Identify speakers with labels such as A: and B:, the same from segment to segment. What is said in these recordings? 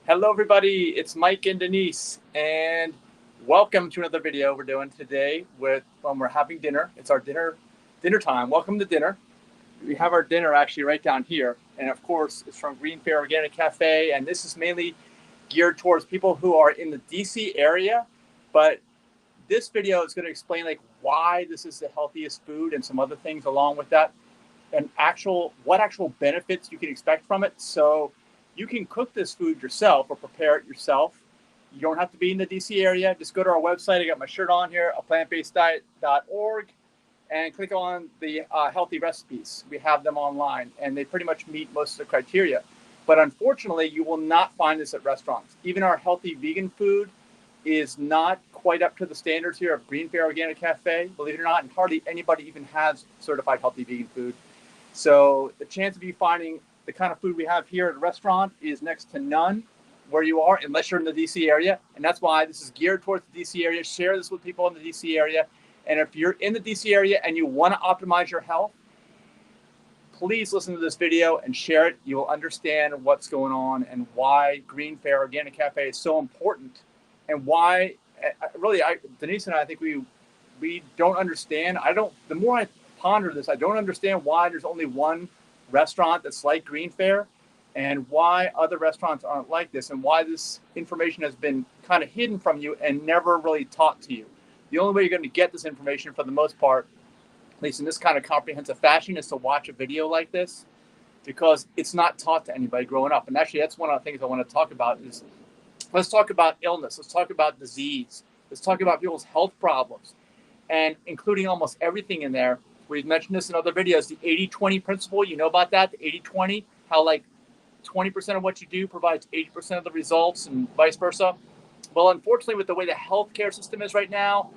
A: Hello everybody, it's Mike and Denise, and welcome to another video we're doing today when we're having dinner. It's our dinner time. Welcome to dinner. We have our dinner actually right down here, and of course it's from GreenFare Organic Cafe, and this is mainly geared towards people who are in the DC area, but this video is going to explain like why this is the healthiest food and some other things along with that, and what actual benefits you can expect from it. So you can cook this food yourself or prepare it yourself. You don't have to be in the DC area. Just go to our website. I got my shirt on here, aPlantBasedDiet.org, and click on the healthy recipes. We have them online, and they pretty much meet most of the criteria. But unfortunately, you will not find this at restaurants. Even our healthy vegan food is not quite up to the standards here of GreenFare Organic Cafe, believe it or not, and hardly anybody even has certified healthy vegan food. So the chance of you finding the kind of food we have here at a restaurant is next to none where you are, unless you're in the DC area. And that's why this is geared towards the DC area. Share this with people in the DC area. And if you're in the DC area and you want to optimize your health, please listen to this video and share it. You will understand what's going on and why GreenFare Organic Cafe is so important, and why Denise and I think we don't understand. The more I ponder this, I don't understand why there's only one restaurant that's like GreenFare, and why other restaurants aren't like this, and why this information has been kind of hidden from you and never really taught to you. The only way you're going to get this information for the most part, at least in this kind of comprehensive fashion, is to watch a video like this, because it's not taught to anybody growing up. And actually that's one of the things I want to talk about is, let's talk about illness. Let's talk about disease. Let's talk about people's health problems, and including almost everything in there. We've mentioned this in other videos, the 80-20 principle. You know about that, the 80-20, how like 20% of what you do provides 80% of the results and vice versa. Well, unfortunately, with the way the healthcare system is right now,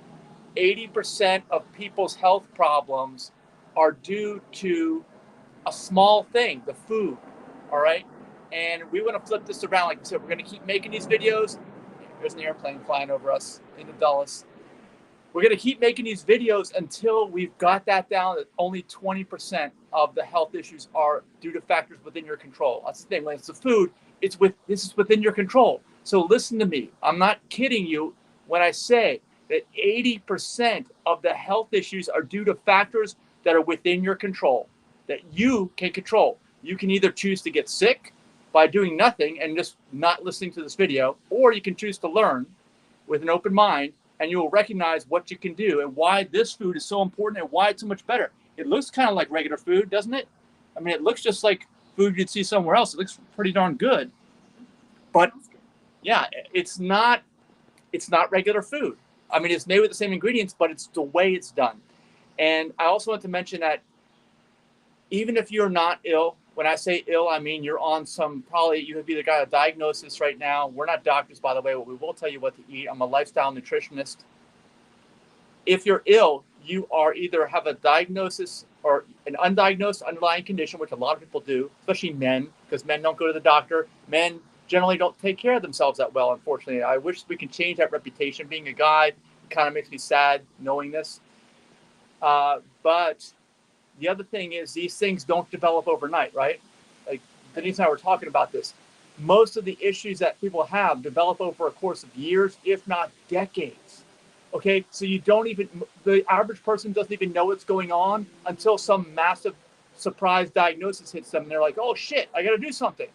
A: 80% of people's health problems are due to a small thing, the food, all right? And we want to flip this around. Like I said, we're going to keep making these videos. There's an airplane flying over us into Dulles. We're going to keep making these videos until we've got that down, that only 20% of the health issues are due to factors within your control. That's the thing. When it's the food, this is within your control. So listen to me. I'm not kidding you when I say that 80% of the health issues are due to factors that are within your control, that you can control. You can either choose to get sick by doing nothing and just not listening to this video, or you can choose to learn with an open mind, and you will recognize what you can do and why this food is so important and why it's so much better. It looks kind of like regular food, doesn't it? I mean, it looks just like food you'd see somewhere else. It looks pretty darn good. But yeah, it's not regular food. I mean, it's made with the same ingredients, but it's the way it's done. And I also want to mention that even if you're not ill, when I say ill, I mean you're on you have either got a diagnosis right now. We're not doctors, by the way, but we will tell you what to eat. I'm a lifestyle nutritionist. If you're ill, you are either have a diagnosis or an undiagnosed underlying condition, which a lot of people do, especially men, because men don't go to the doctor. Men generally don't take care of themselves that well, unfortunately. I wish we could change that reputation. Being a guy, it kind of makes me sad knowing this. But the other thing is these things don't develop overnight, right? Like Denise and I were talking about this. Most of the issues that people have develop over a course of years, if not decades. Okay, so the average person doesn't even know what's going on until some massive surprise diagnosis hits them and they're like, oh shit, I gotta do something.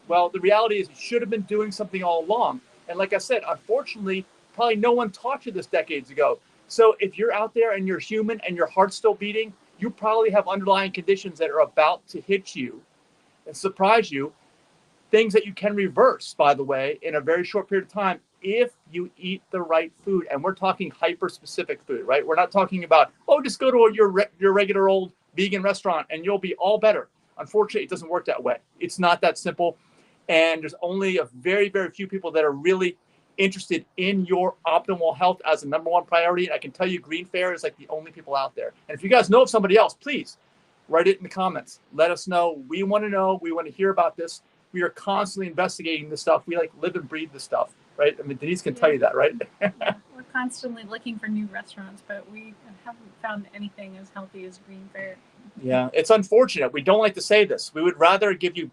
A: Well, the reality is you should have been doing something all along. And like I said, unfortunately, probably no one taught you this decades ago. So if you're out there and you're human and your heart's still beating, you probably have underlying conditions that are about to hit you and surprise you, things that you can reverse, by the way, in a very short period of time if you eat the right food. And we're talking hyper-specific food, right? We're not talking about, just go to your regular old vegan restaurant and you'll be all better. Unfortunately, it doesn't work that way. It's not that simple. And there's only a very, very few people that are really interested in your optimal health as a number one priority. And I can tell you GreenFare is like the only people out there. And if you guys know of somebody else, please write it in the comments. Let us know. We want to know. We want to hear about this. We are constantly investigating this stuff. We like live and breathe this stuff, right? I mean, Denise can tell you that, right?
B: Yeah, we're constantly looking for new restaurants, but we haven't found anything as healthy as GreenFare.
A: Yeah, it's unfortunate. We don't like to say this. We would rather give you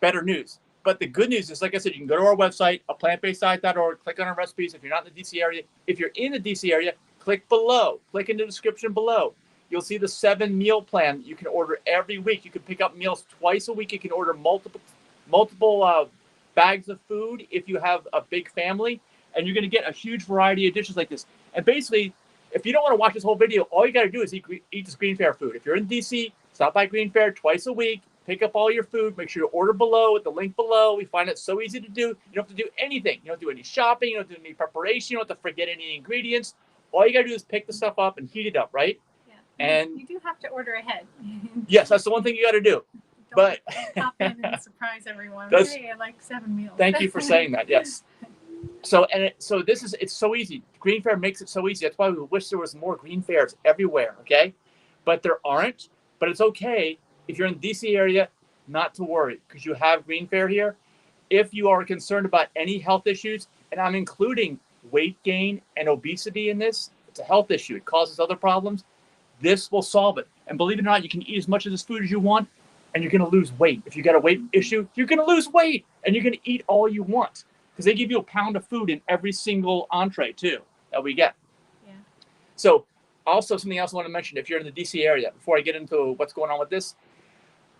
A: better news. But the good news is, like I said, you can go to our website, aPlantBasedDiet.org, click on our recipes. If you're not in the DC area, if you're in the DC area, click below, click in the description below. You'll see the 7 meal plan you can order every week. You can pick up meals twice a week. You can order multiple bags of food if you have a big family, and you're going to get a huge variety of dishes like this. And basically, if you don't want to watch this whole video, all you got to do is eat this GreenFare food. If you're in DC, stop by GreenFare twice a week, pick up all your food, make sure you order below with the link below. We find it so easy to do. You don't have to do anything. You don't do any shopping. You don't do any preparation. You don't have to forget any ingredients. All you got to do is pick the stuff up and heat it up, right?
B: Yeah.
A: And
B: you do have to order ahead.
A: Yes, that's the one thing you got to do. But
B: don't pop in and surprise everyone. Hey, I like 7 meals.
A: Thank you for saying that. Yes. So it's so easy. GreenFare makes it so easy. That's why we wish there was more GreenFares everywhere. Okay, but there aren't. But it's okay if you're in the DC area, not to worry, because you have GreenFare here. If you are concerned about any health issues, and I'm including weight gain and obesity in this, it's a health issue. It causes other problems. This will solve it. And believe it or not, you can eat as much of this food as you want, and you're going to lose weight. If you got a weight issue, you're going to lose weight, and you're going to eat all you want, because they give you a pound of food in every single entree too that we get. Yeah. So also something else I want to mention, if you're in the DC area, before I get into what's going on with this,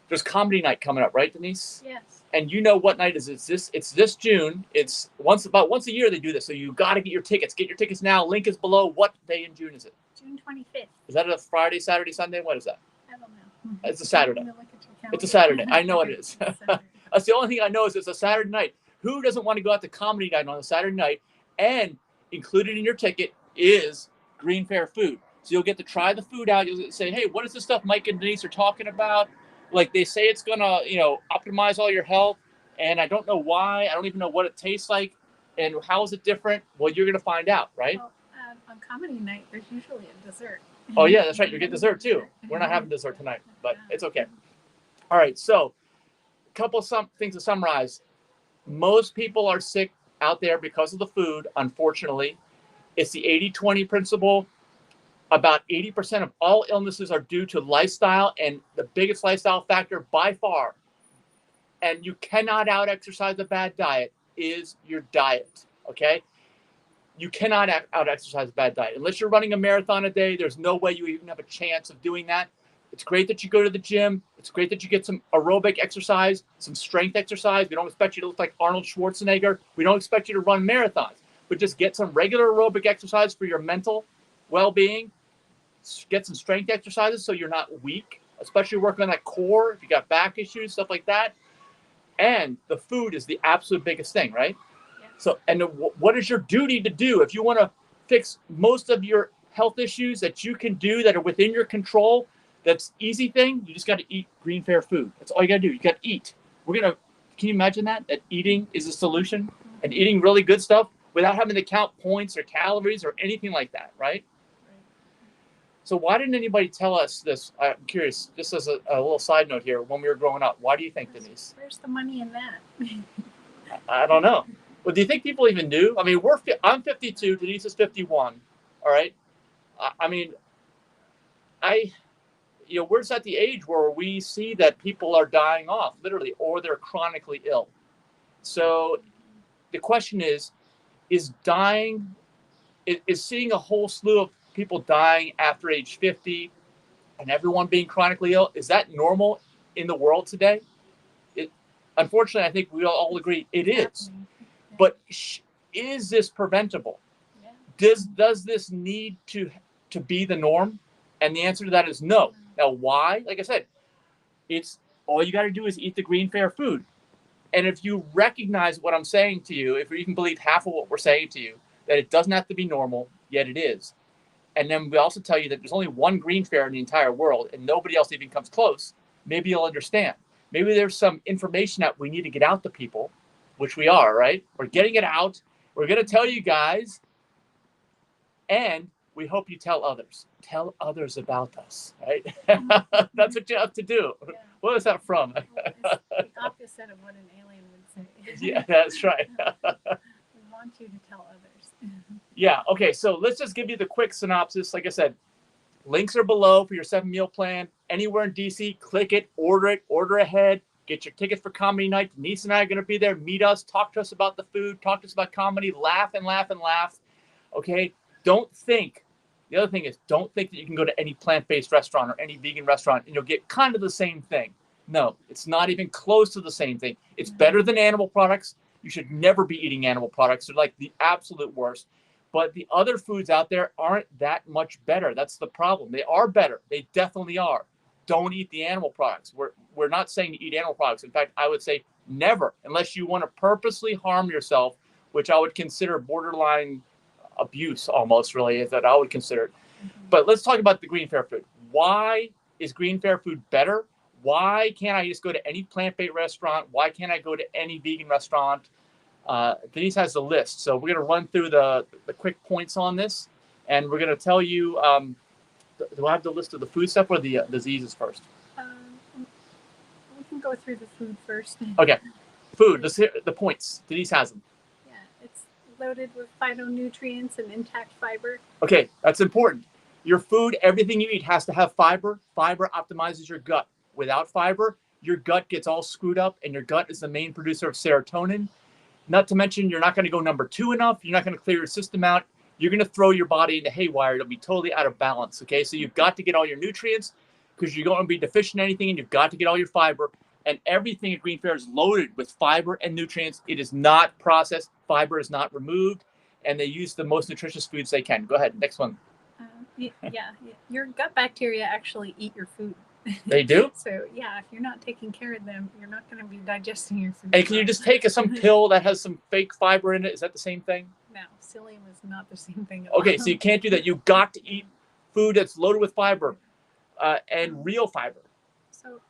A: there's comedy night coming up, right, Denise?
B: Yes.
A: And you know what night is this? It's this June. It's about once a year they do this. So you got to get your tickets. Get your tickets now. Link is below. What day in June is it?
B: June 25th.
A: Is that a Friday, Saturday, Sunday? What is that?
B: I don't know.
A: It's a Saturday. It's a Saturday. I know it is. That's the only thing I know is it's a Saturday night. Who doesn't want to go out to comedy night on a Saturday night? And included in your ticket is GreenFare food. So you'll get to try the food out. You'll say, hey, what is this stuff Mike and Denise are talking about? Like they say it's going to, optimize all your health. And I don't know why. I don't even know what it tastes like. And how is it different? Well, you're going to find out, right?
B: Well, on comedy night, there's usually a dessert.
A: Oh, yeah, that's right. You get dessert too. We're not having dessert tonight, but it's okay. All right. So a couple of things to summarize. Most people are sick out there because of the food, unfortunately. It's the 80-20 principle. About 80% of all illnesses are due to lifestyle, and the biggest lifestyle factor by far, and you cannot out-exercise a bad diet, is your diet, okay? You cannot out-exercise a bad diet. Unless you're running a marathon a day, there's no way you even have a chance of doing that. It's great that you go to the gym. It's great that you get some aerobic exercise, some strength exercise. We don't expect you to look like Arnold Schwarzenegger. We don't expect you to run marathons, but just get some regular aerobic exercise for your mental well-being. Get some strength exercises so you're not weak, especially working on that core if you got back issues, stuff like that. And the food is the absolute biggest thing, right? Yeah. So, and what is your duty to do if you want to fix most of your health issues that you can do that are within your control? That's easy thing. You just got to eat GreenFare food. That's all you got to do. You got to eat. Can you imagine that eating is a solution, and eating really good stuff without having to count points or calories or anything like that, right? So why didn't anybody tell us this? I'm curious, just as a little side note here, when we were growing up, why do you think, Denise?
B: Where's the money in that?
A: I don't know. Well, do you think people even knew? I mean, I'm 52, Denise is 51, all right? We're just at the age where we see that people are dying off, literally, or they're chronically ill. So the question is seeing a whole slew of people dying after age 50 and everyone being chronically ill, is that normal in the world today? Unfortunately, I think we all agree it is. But is this preventable? Yeah. Does this need to be the norm? And the answer to that is no. Now, why? Like I said, it's all you got to do is eat the GreenFare food. And if you recognize what I'm saying to you, if you even believe half of what we're saying to you, that it doesn't have to be normal, yet it is. And then we also tell you that there's only one GreenFare in the entire world and nobody else even comes close. Maybe you'll understand. Maybe there's some information that we need to get out to people, which we are, right? We're getting it out. We're going to tell you guys. And we hope you tell others. Tell others about us, right? That's what you have to do. Yeah. What is that from?
B: Well, it's the opposite of what an alien would say.
A: Yeah, that's right.
B: We want you to tell others.
A: Yeah, okay, so let's just give you the quick synopsis. Like I said, links are below for your 7 meal plan. Anywhere in DC, click it, order ahead. Get your tickets for comedy night. Denise and I are going to be there. Meet us. Talk to us about the food. Talk to us about comedy. Laugh and laugh and laugh. Okay? Don't think. The other thing is, don't think that you can go to any plant-based restaurant or any vegan restaurant and you'll get kind of the same thing. No, it's not even close to the same thing. It's better than animal products. You should never be eating animal products. They're like the absolute worst. But the other foods out there aren't that much better. That's the problem. They are better. They definitely are. Don't eat the animal products. We're not saying to eat animal products. In fact, I would say never, unless you want to purposely harm yourself, which I would consider borderline abuse almost, really, is that I would consider it. But let's talk about the GreenFare food. Why is GreenFare food better? Why can't I just go to any plant-based restaurant? Why can't I go to any vegan restaurant? Denise has the list. So we're going to run through the quick points on this. And we're going to tell you, do I have the list of the food stuff or the diseases first?
B: We can go through the food first.
A: Okay. Food, let's hear the points. Denise has them.
B: Yeah, it's loaded with phytonutrients and intact fiber.
A: Okay, that's important. Your food, everything you eat has to have fiber. Fiber optimizes your gut. Without fiber, your gut gets all screwed up, and your gut is the main producer of serotonin. Not to mention, you're not going to go number 2 enough. You're not going to clear your system out. You're going to throw your body into haywire. It'll be totally out of balance, okay? So you've got to get all your nutrients because you're going to be deficient in anything, and you've got to get all your fiber. And everything at GreenFare is loaded with fiber and nutrients. It is not processed. Fiber is not removed, and they use the most nutritious foods they can. Go ahead, next one.
B: Yeah, your gut bacteria actually eat your food.
A: They do?
B: So, yeah, if you're not taking care of them, you're not going to be digesting your food.
A: And can you just take some pill that has some fake fiber in it? Is that the same thing?
B: No, psyllium is not the same thing at all.
A: Okay, so you can't do that. You've got to eat food that's loaded with fiber and real fiber.
B: So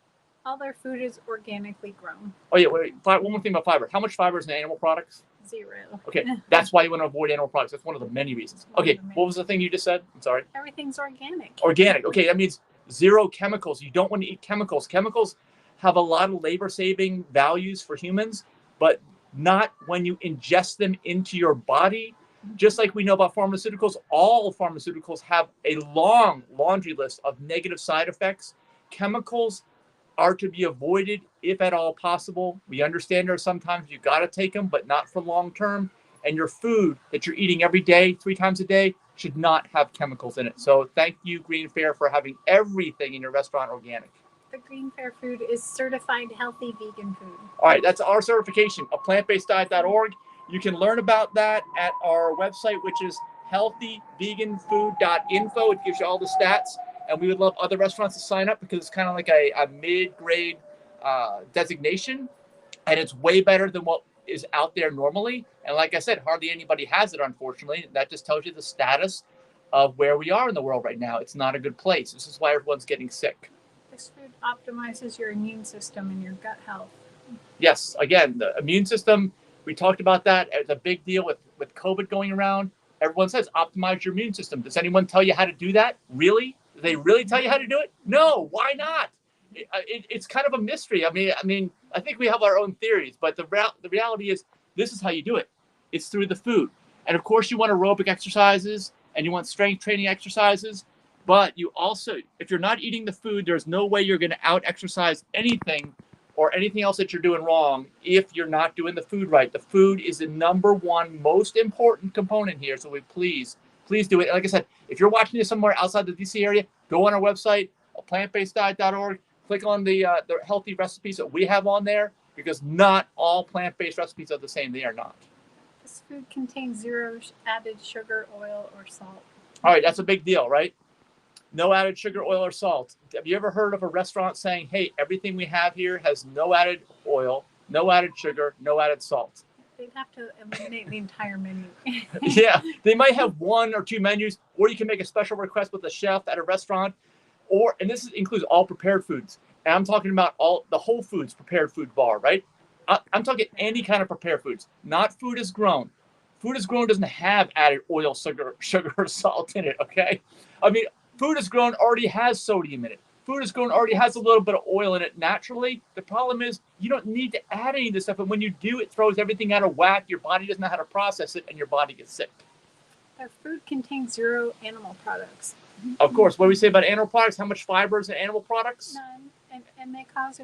B: all their food is organically grown.
A: Oh, yeah, wait. One more thing about fiber. How much fiber is in animal products?
B: 0.
A: Okay, that's why you want to avoid animal products. That's one of the many reasons. Okay, what was the thing you just said? I'm sorry.
B: Everything's organic.
A: Organic. Okay, that means 0 chemicals. You don't want to eat chemicals. Chemicals have a lot of labor-saving values for humans, but not when you ingest them into your body. Just like we know about pharmaceuticals, all pharmaceuticals have a long laundry list of negative side effects. Chemicals are to be avoided if at all possible. We understand there are sometimes you got to take them, but not for long term. And your food that you're eating every day, 3 times a day, should not have chemicals in it. So thank you, GreenFare, for having everything in your restaurant organic.
B: The GreenFare food is certified healthy vegan food.
A: All right, that's our certification of aPlantBasedDiet.org. You can learn about that at our website, which is healthyveganfood.info. It gives you all the stats. And we would love other restaurants to sign up because it's kind of like a mid-grade designation. And it's way better than what is out there normally. And like I said, hardly anybody has it, unfortunately. That just tells you the status of where we are in the world right now. It's not a good place. This is why everyone's getting sick.
B: This food optimizes your immune system and your gut health.
A: Yes, again, the immune system, we talked about that. It's a big deal with COVID going around. Everyone says optimize your immune system. Does anyone tell you how to do that? Really? Do they really tell you how to do it? No, why not? It's kind of a mystery. I mean, I think we have our own theories, but the reality is this is how you do it. It's through the food. And of course you want aerobic exercises and you want strength training exercises, but you also, if you're not eating the food, there's no way you're going to out-exercise anything or anything else that you're doing wrong if you're not doing the food right. The food is the #1 most important component here, so please do it. Like I said, if you're watching this somewhere outside the DC area, go on our website, aPlantBasedDiet.org. Click on the healthy recipes that we have on there, because not all plant-based recipes are the same. They are not.
B: This food contains 0 added sugar, oil, or salt.
A: All right, that's a big deal, right? No added sugar, oil, or salt. Have you ever heard of a restaurant saying, hey, everything we have here has no added oil, no added sugar, no added salt?
B: They'd have to eliminate the entire menu.
A: Yeah, they might have 1 or 2 menus, or you can make a special request with a chef at a restaurant. And this includes all prepared foods. And I'm talking about all the Whole Foods prepared food bar, right? I'm talking any kind of prepared foods, not food is grown. Food is grown doesn't have added oil, sugar, or salt in it, okay? I mean, food is grown already has sodium in it. Food is grown already has a little bit of oil in it naturally. The problem is you don't need to add any of this stuff. And when you do, it throws everything out of whack. Your body doesn't know how to process it, and your body gets sick.
B: Our food contains 0 animal products.
A: Of course, what do we say about animal products? How much fiber is in animal products?
B: None. And they cause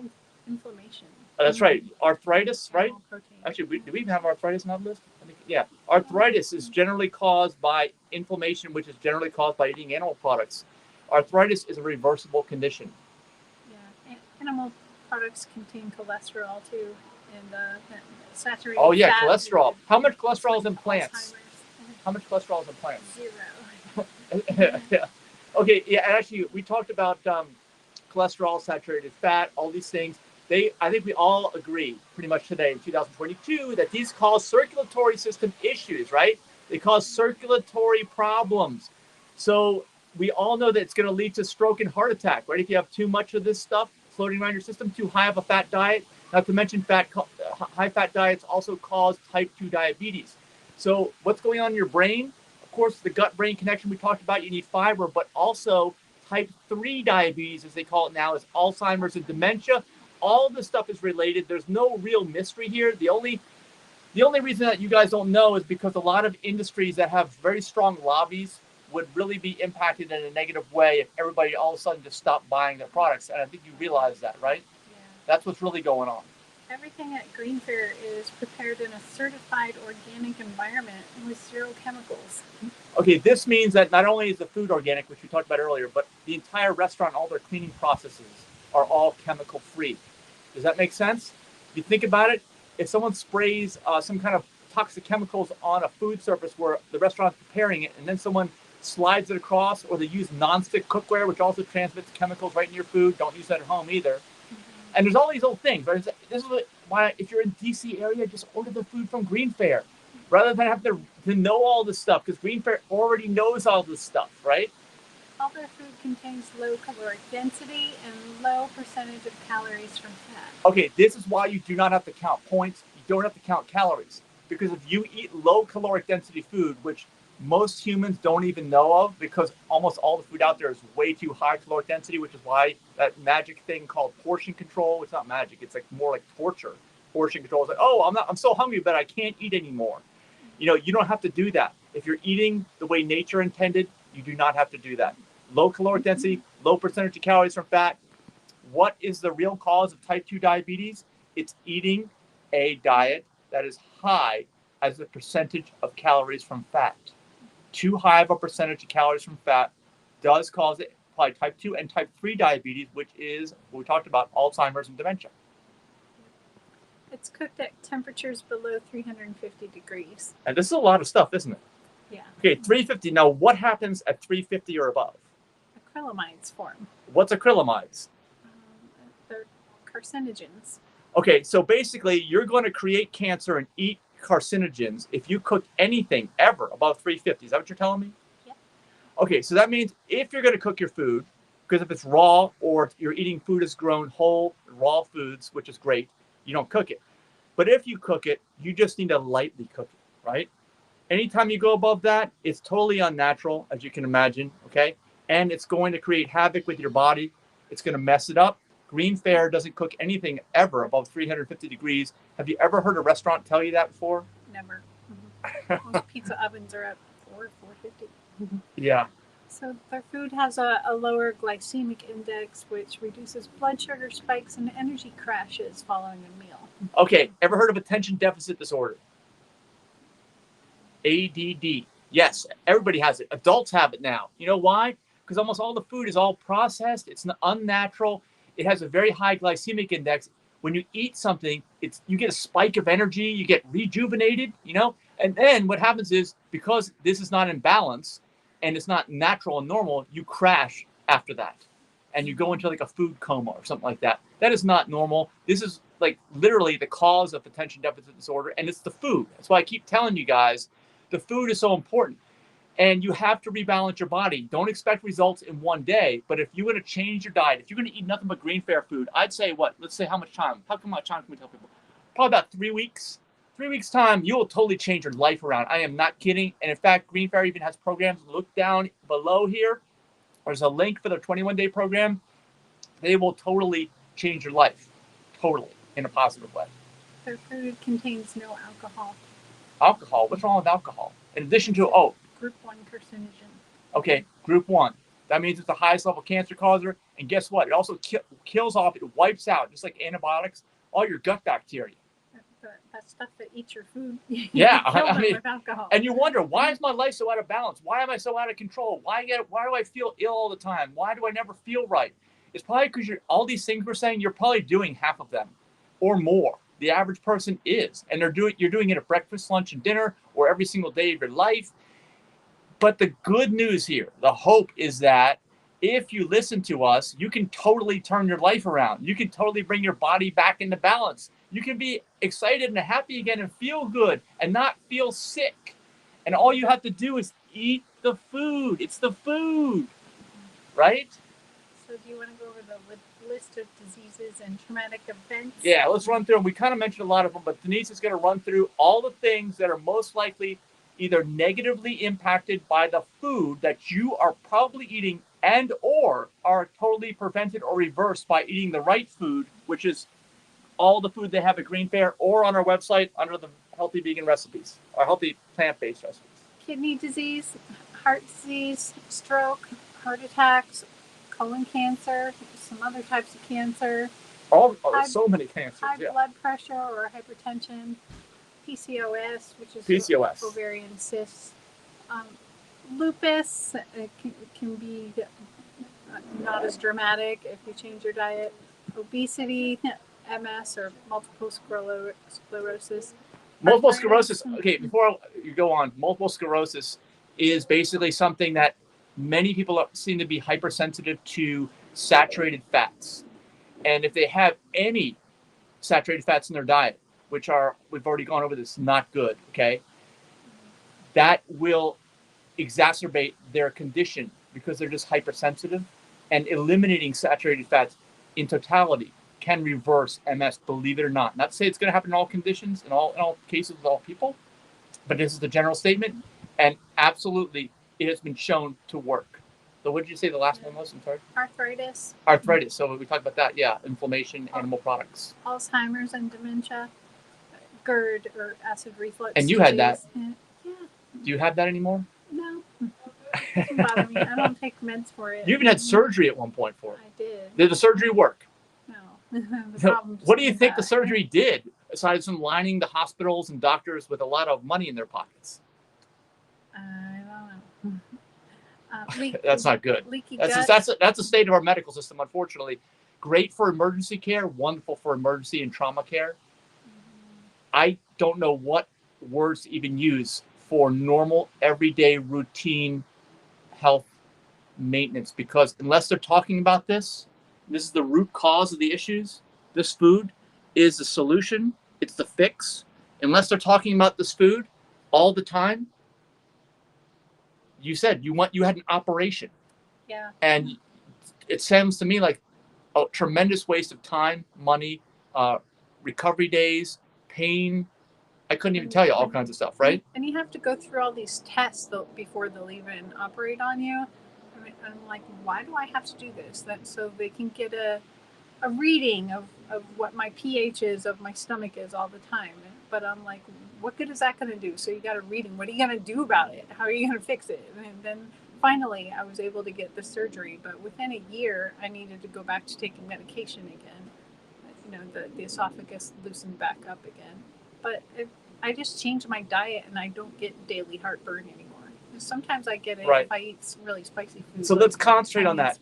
B: inflammation.
A: That's right. Arthritis, right?
B: Animal protein.
A: Actually, do we even have arthritis on that list? I think, yeah. Arthritis is generally caused by inflammation, which is generally caused by eating animal products. Arthritis is a reversible condition.
B: Yeah, animal products contain cholesterol too, and saturated
A: Oh yeah,
B: fat.
A: cholesterol. How much cholesterol is in
B: Alzheimer's.
A: plants? How much cholesterol is in plants?
B: 0.
A: Yeah. Okay. Yeah. And actually, we talked about cholesterol, saturated fat, all these things. I think we all agree pretty much today in 2022 that these cause circulatory system issues, right? They cause circulatory problems. So we all know that it's going to lead to stroke and heart attack, right? If you have too much of this stuff floating around your system, too high of a fat diet. Not to mention high fat diets also cause type 2 diabetes. So what's going on in your brain? Of course, the gut-brain connection we talked about, you need fiber, but also type 3 diabetes, as they call it now, is Alzheimer's and dementia. All this stuff is related. There's no real mystery here. The only reason that you guys don't know is because a lot of industries that have very strong lobbies would really be impacted in a negative way if everybody all of a sudden just stopped buying their products. And I think you realize that, right?
B: Yeah.
A: That's what's really going on.
B: Everything at GreenFare is prepared in a certified organic environment with 0 chemicals.
A: Okay, this means that not only is the food organic, which we talked about earlier, but the entire restaurant, all their cleaning processes are all chemical free. Does that make sense? If you think about it, if someone sprays some kind of toxic chemicals on a food surface where the restaurant's preparing it, and then someone slides it across, or they use non-stick cookware, which also transmits chemicals right in your food. Don't use that at home either. Mm-hmm. And there's all these old things. Right? This is why, if you're in DC area, just order the food from GreenFare, rather than have to know all this stuff, because GreenFare already knows all this stuff, right?
B: All their food contains low caloric density and low percentage of calories from fat.
A: Okay, this is why you do not have to count points. You don't have to count calories. Because if you eat low caloric density food, which most humans don't even know of, because almost all the food out there is way too high caloric density, which is why that magic thing called portion control, it's not magic, it's like more like torture. Portion control is like, oh, I'm so hungry, but I can't eat anymore. You know, you don't have to do that. If you're eating the way nature intended, you do not have to do that. Low caloric density, low percentage of calories from fat. What is the real cause of type 2 diabetes? It's eating a diet that is high as a percentage of calories from fat. Too high of a percentage of calories from fat does cause it, probably type 2 and type 3 diabetes, which is what we talked about, Alzheimer's and dementia.
B: It's cooked at temperatures below 350 degrees.
A: And this is a lot of stuff, isn't it?
B: Yeah.
A: Okay, 350. Now, what happens at 350 or above?
B: Acrylamides form.
A: What's acrylamides?
B: They're carcinogens.
A: Okay, so basically, you're going to create cancer and eat carcinogens if you cook anything ever above 350. Is that what you're telling me?
B: Yeah.
A: Okay, so that means if you're going to cook your food, because if it's raw or you're eating food that's grown whole, raw foods, which is great, you don't cook it. But if you cook it, you just need to lightly cook it, right? Anytime you go above that, it's totally unnatural, as you can imagine, okay? And it's going to create havoc with your body. It's going to mess it up. GreenFare doesn't cook anything ever above 350 degrees. Have you ever heard a restaurant tell you that before?
B: Never. Mm-hmm. Most pizza ovens are at 450.
A: Yeah.
B: So their food has a lower glycemic index, which reduces blood sugar spikes and energy crashes following a meal.
A: Okay, ever heard of attention deficit disorder? ADD. Yes, everybody has it. Adults have it now. You know why? Because almost all the food is all processed. It's unnatural. It has a very high glycemic index. When you eat something, you get a spike of energy. You get rejuvenated, you know? And then what happens is, because this is not in balance and it's not natural and normal, you crash after that. And you go into like a food coma or something like that. That is not normal. This is like literally the cause of attention deficit disorder, and it's the food. That's why I keep telling you guys, the food is so important. And you have to rebalance your body. Don't expect results in one day, but if you're going to change your diet, if you're going to eat nothing but GreenFare food, I'd say what? Let's say how much time? How much time can we tell people? Probably about 3 weeks. 3 weeks time, you will totally change your life around. I am not kidding. And in fact, GreenFare even has programs. Look down below here. There's a link for the 21-day program. They will totally change your life. Totally. In a positive way.
B: Their food contains no alcohol.
A: Alcohol? What's wrong with alcohol? In addition to,
B: Group 1 carcinogen.
A: Okay, group 1. That means it's the highest level cancer causer. And guess what? It also kills off, it wipes out, just like antibiotics, all your gut bacteria.
B: That stuff that eats your food.
A: Yeah,
B: I mean, with alcohol.
A: And you wonder, why is my life so out of balance? Why am I so out of control? Why do I feel ill all the time? Why do I never feel right? It's probably because all these things we're saying, you're probably doing half of them or more. The average person is, and you're doing it at breakfast, lunch, and dinner, or every single day of your life. But the good news here, the hope is that if you listen to us, you can totally turn your life around. You can totally bring your body back into balance. You can be excited and happy again and feel good and not feel sick. And all you have to do is eat the food. It's the food, right?
B: So do you want to go over the list of diseases and traumatic events?
A: Yeah, let's run through them. We kind of mentioned a lot of them, but Denise is going to run through all the things that are most likely either negatively impacted by the food that you are probably eating and or are totally prevented or reversed by eating the right food, which is all the food they have at GreenFare or on our website under the healthy vegan recipes or healthy plant-based recipes.
B: Kidney disease, heart disease, stroke, heart attacks, colon cancer, some other types of cancer.
A: So many cancers.
B: High blood pressure or hypertension, PCOS, which is
A: PCOS.
B: ovarian cysts. Lupus can be not as dramatic if you change your diet. Obesity, MS or multiple sclerosis.
A: Multiple sclerosis, okay, before you go on, multiple sclerosis is basically something that many people seem to be hypersensitive to saturated fats. And if they have any saturated fats in their diet, which are, we've already gone over this, not good, okay? That will exacerbate their condition because they're just hypersensitive, and eliminating saturated fats in totality can reverse MS, believe it or not. Not to say it's going to happen in all conditions, in all cases with all people, but this is the general statement, and absolutely it has been shown to work. So what did you say the last one was? I'm sorry?
B: Arthritis.
A: Arthritis. So we talked about that. Yeah, inflammation, animal products.
B: Alzheimer's and dementia. GERD or acid reflux.
A: And you had that.
B: Yeah.
A: Do you have that anymore?
B: No. It doesn't bother me. I don't take meds for it.
A: You even had surgery at one point for it.
B: I did.
A: Did the surgery work?
B: No.
A: What do you think the surgery did, aside from lining the hospitals and doctors with a lot of money in their pockets?
B: I don't know.
A: That's not good.
B: Leaky
A: gut. That's the state of our medical system, unfortunately. Great for emergency care, wonderful for emergency and trauma care. I don't know what words to even use for normal, everyday, routine health maintenance, because unless they're talking about this is the root cause of the issues. This food is the solution. It's the fix. Unless they're talking about this food all the time, you said you had an operation.
B: Yeah.
A: And it sounds to me like a tremendous waste of time, money, recovery days, pain. I couldn't even tell you all kinds of stuff, right?
B: And you have to go through all these tests before they'll even operate on you. I mean, I'm like, why do I have to do this? So they can get a reading of what my pH is, of my stomach is all the time. But I'm like, what good is that going to do? So you got a reading. What are you going to do about it? How are you going to fix it? And then finally, I was able to get the surgery. But within a year, I needed to go back to taking medication again. You know, the esophagus loosened back up again. But I just changed my diet and I don't get daily heartburn anymore. Sometimes I get it if I eat really spicy food.
A: So let's concentrate on that.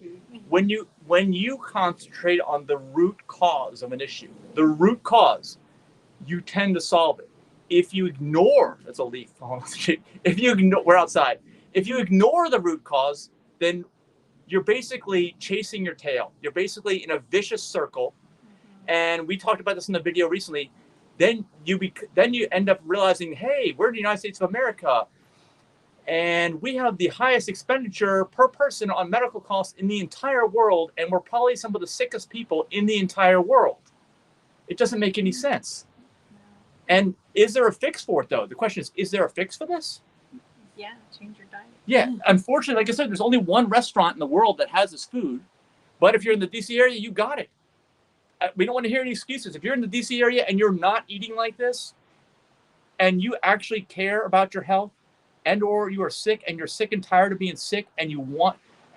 A: When you concentrate on the root cause of an issue, the root cause, you tend to solve it. If you ignore, that's a leaf. If you ignore, we're outside. If you ignore the root cause, then you're basically chasing your tail. You're basically in a vicious circle. And we talked about this in the video recently. Then you end up realizing, hey, we're in the United States of America, and we have the highest expenditure per person on medical costs in the entire world, and we're probably some of the sickest people in the entire world. It doesn't make any sense. And is there a fix for it, though? The question is there a fix for this?
B: Yeah, change your diet.
A: Yeah, unfortunately, like I said, there's only one restaurant in the world that has this food, but if you're in the DC area, you got it. We don't want to hear any excuses. If you're in the DC area and you're not eating like this, and you actually care about your health, and or you are sick and you're sick and tired of being sick, and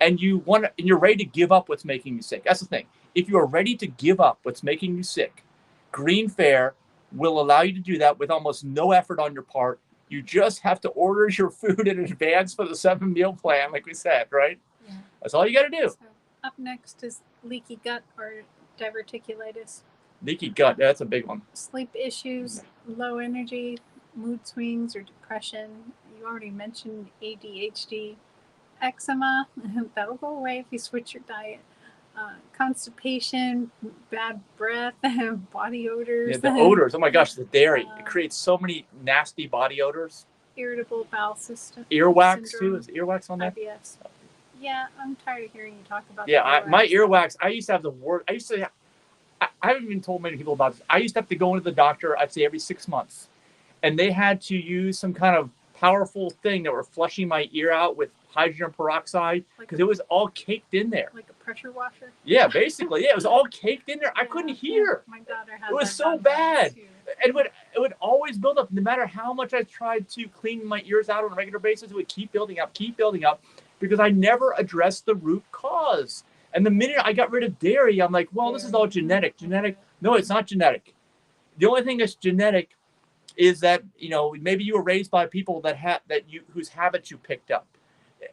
A: and you're ready to give up what's making you sick. That's the thing. If you are ready to give up what's making you sick, GreenFare will allow you to do that with almost no effort on your part. You just have to order your food in advance for the 7-meal plan, like we said, right?
B: Yeah.
A: That's all you got to do.
B: So up next is leaky gut or diverticulitis.
A: Leaky gut, that's a big one.
B: Sleep issues, low energy, mood swings, or depression. You already mentioned ADHD. Eczema, that'll go away if you switch your diet. Constipation, bad breath, body odors.
A: Yeah, the odors. Oh my gosh, the dairy. It creates so many nasty body odors.
B: Irritable bowel system.
A: Earwax
B: syndrome,
A: too. Is earwax on that?
B: IBS. Yeah, I'm tired of hearing you talk about
A: my earwax. I used to have the worst. I haven't even told many people about this. I used to have to go into the doctor, I'd say every 6 months. And they had to use some kind of powerful thing that were flushing my ear out with hydrogen peroxide because it was all caked in there.
B: Like a pressure washer?
A: Yeah, basically. Yeah, it was all caked in there. I couldn't hear.
B: My daughter had
A: it was so bad. And it would always build up. No matter how much I tried to clean my ears out on a regular basis, it would keep building up because I never addressed the root cause. And the minute I got rid of dairy, I'm like, well, this is all genetic. No, it's not genetic. The only thing that's genetic is that, maybe you were raised by people whose habits you picked up.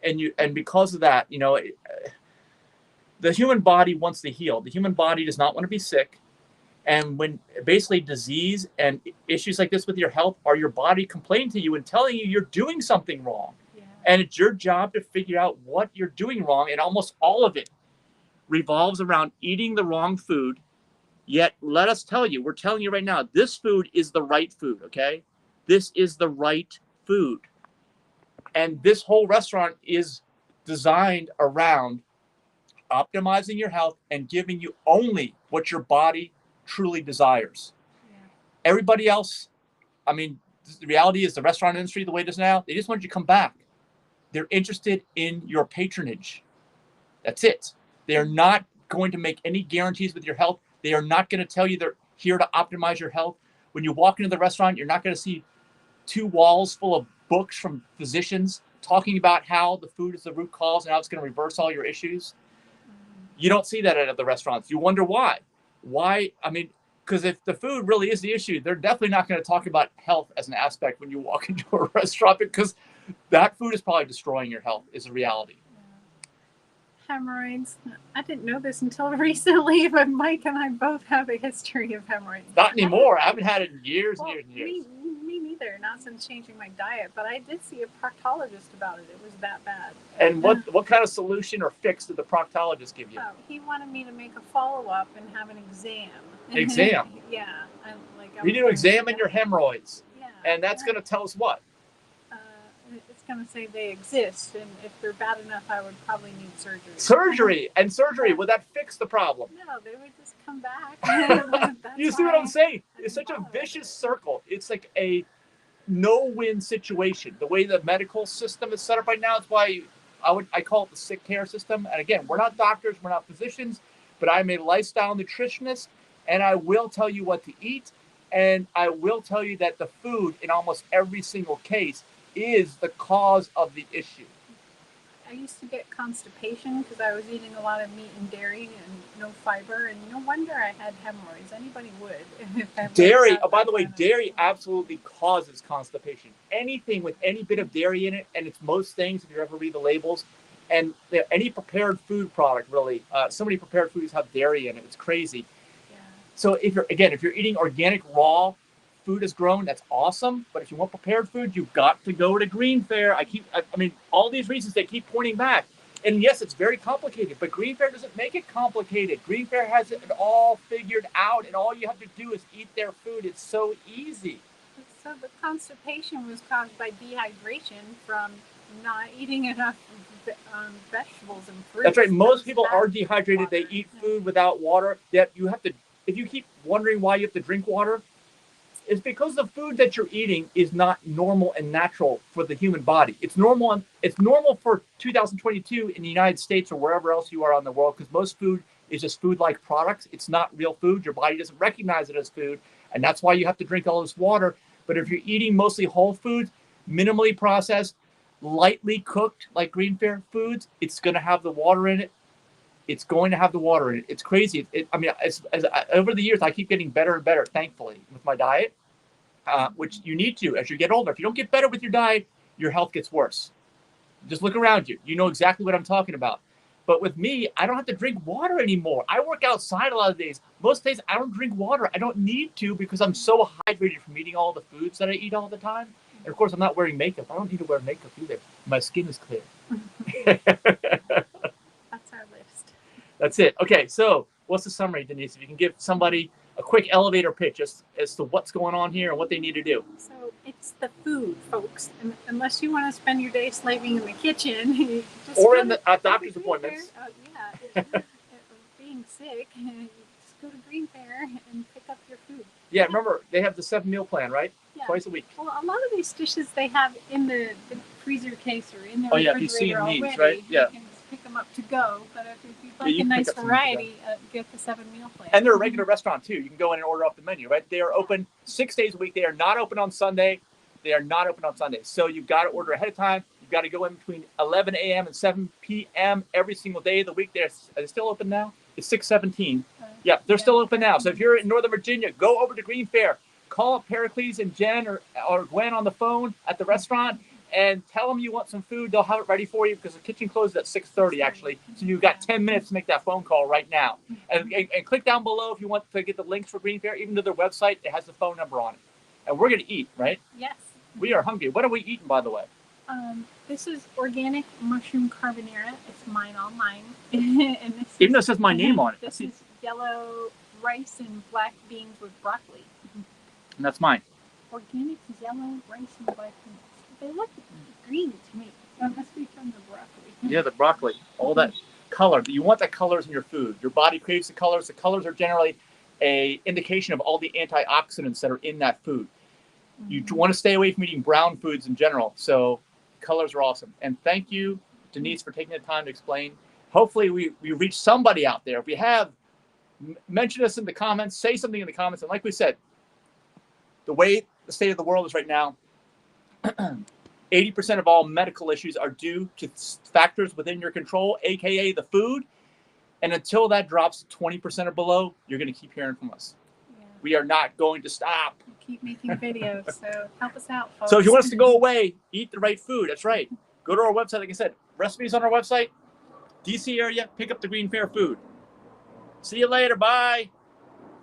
A: And because of that, the human body wants to heal. The human body does not want to be sick. And when basically disease and issues like this with your health are your body complaining to you and telling you you're doing something wrong. Yeah. And it's your job to figure out what you're doing wrong. And almost all of it revolves around eating the wrong food. Yet, let us tell you, we're telling you right now, this food is the right food, okay? This is the right food. And this whole restaurant is designed around optimizing your health and giving you only what your body truly desires. Yeah. Everybody else, the reality is the restaurant industry, the way it is now, they just want you to come back. They're interested in your patronage. That's it. They're not going to make any guarantees with your health. They are not going to tell you they're here to optimize your health. When you walk into the restaurant, you're not going to see 2 walls full of books from physicians talking about how the food is the root cause and how it's going to reverse all your issues. You don't see that at the restaurants. You wonder why. Why? Because if the food really is the issue, they're definitely not going to talk about health as an aspect when you walk into a restaurant, because that food is probably destroying your health, is a reality.
B: Hemorrhoids. I didn't know this until recently, but Mike and I both have a history of hemorrhoids.
A: Not anymore. I haven't had it in years and years and years.
B: Me neither, not since changing my diet, but I did see a proctologist about it. It was that bad.
A: And what kind of solution or fix did the proctologist give you?
B: Oh, he wanted me to make a follow-up and have an exam.
A: Exam?
B: Yeah.
A: We do examine your hemorrhoids. Yeah. And that's going to tell us what?
B: It's going to say they exist, and if they're bad enough, I would probably need
A: surgery. Surgery, would that fix the problem?
B: No, they would just come back.
A: You see what I'm saying? It's such a vicious circle. It's like a no-win situation. The way the medical system is set up right now, it's why I call it the sick care system. And again, we're not doctors, we're not physicians, but I'm a lifestyle nutritionist, and I will tell you what to eat, and I will tell you that the food, in almost every single case, is the cause of the issue.
B: I used to get constipation because I was eating a lot of meat and dairy and no fiber, and no wonder I had hemorrhoids. Anybody would.
A: Dairy, by the way, dairy absolutely causes constipation. Anything with any bit of dairy in it, and it's most things if you ever read the labels, and any prepared food product really, so many prepared foods have dairy in it. It's crazy. Yeah. So if you're eating organic raw food is grown, that's awesome. But if you want prepared food, you've got to go to GreenFare. All these reasons they keep pointing back. And yes, it's very complicated, but GreenFare doesn't make it complicated. GreenFare has it all figured out, and all you have to do is eat their food. It's so easy.
B: So the constipation was caused by dehydration from not eating enough vegetables and fruits.
A: That's right. Most people are dehydrated. They eat food without water. That you have to. If you keep wondering why you have to drink water, it's because the food that you're eating is not normal and natural for the human body. It's normal for 2022 in the United States or wherever else you are on the world, because most food is just food-like products. It's not real food. Your body doesn't recognize it as food, and that's why you have to drink all this water. But if you're eating mostly whole foods, minimally processed, lightly cooked like GreenFare foods, it's going to have the water in it. It's going to have the water in it. It's crazy. I mean, over the years, I keep getting better and better, thankfully, with my diet, which you need to as you get older. If you don't get better with your diet, your health gets worse. Just look around you. You know exactly what I'm talking about. But with me, I don't have to drink water anymore. I work outside a lot of days. Most days, I don't drink water. I don't need to because I'm so hydrated from eating all the foods that I eat all the time. And of course, I'm not wearing makeup. I don't need to wear makeup either. My skin is clear.
B: That's our list.
A: That's it. Okay, so what's the summary, Denise? If you can give somebody a quick elevator pitch as to what's going on here and what they need to do.
B: So it's the food, folks. And unless you want to spend your day slaving in the kitchen, you just
A: Or in the doctor's appointments.
B: Yeah, being sick, you just go to GreenFare and pick up your food.
A: Yeah, remember, they have the 7-meal plan, right?
B: Yeah.
A: Twice a week.
B: Well, a lot of these dishes they have in the freezer case or in the
A: Oh, yeah,
B: refrigerator
A: you've seen
B: already.
A: these, right? Yeah.
B: You can just pick them up to go. But if you'd like
A: you
B: a
A: can pick
B: nice
A: up some to
B: variety, get the 7-meal plan.
A: And they're a regular restaurant, too. You can go in and order off the menu, right? They are open 6 days a week. They are not open on Sunday. They are not open on Sunday. So you've got to order ahead of time. You've got to go in between 11 a.m. and 7 p.m. every single day of the week. Are they still open now? It's 6/17. Yeah, they're still open now. So if you're in Northern Virginia, go over to GreenFare. Call up Pericles and Jen or Gwen on the phone at the restaurant and tell them you want some food. They'll have it ready for you because the kitchen closes at 6:30 actually. So you've got 10 minutes to make that phone call right now. And click down below if you want to get the links for GreenFare, even to their website. It has the phone number on it. And we're going to eat, right?
B: Yes.
A: We are hungry. What are we eating, by the way?
B: This is organic mushroom carbonara. It's mine on mine. And this
A: Even though it says my name on it.
B: This is yellow rice and black beans with broccoli.
A: And that's mine.
B: Organic yellow rice and black beans. They look green to me. That must be from the broccoli.
A: Yeah, the broccoli. All that color. You want the colors in your food. Your body craves the colors. The colors are generally an indication of all the antioxidants that are in that food. You want to stay away from eating brown foods in general. So colors are awesome. And thank you, Denise, for taking the time to explain. Hopefully we reach somebody out there. If we have, mention us in the comments, say something in the comments. And like we said, the way the state of the world is right now, 80% of all medical issues are due to factors within your control, aka the food. And until that drops to 20% or below, you're going to keep hearing from us. Yeah. We are not going to stop.
B: We keep making videos, so help us out, folks.
A: So if you want us to go away, eat the right food. That's right. Go to our website. Like I said, recipes on our website. DC area, pick up the GreenFare food. See you later. Bye.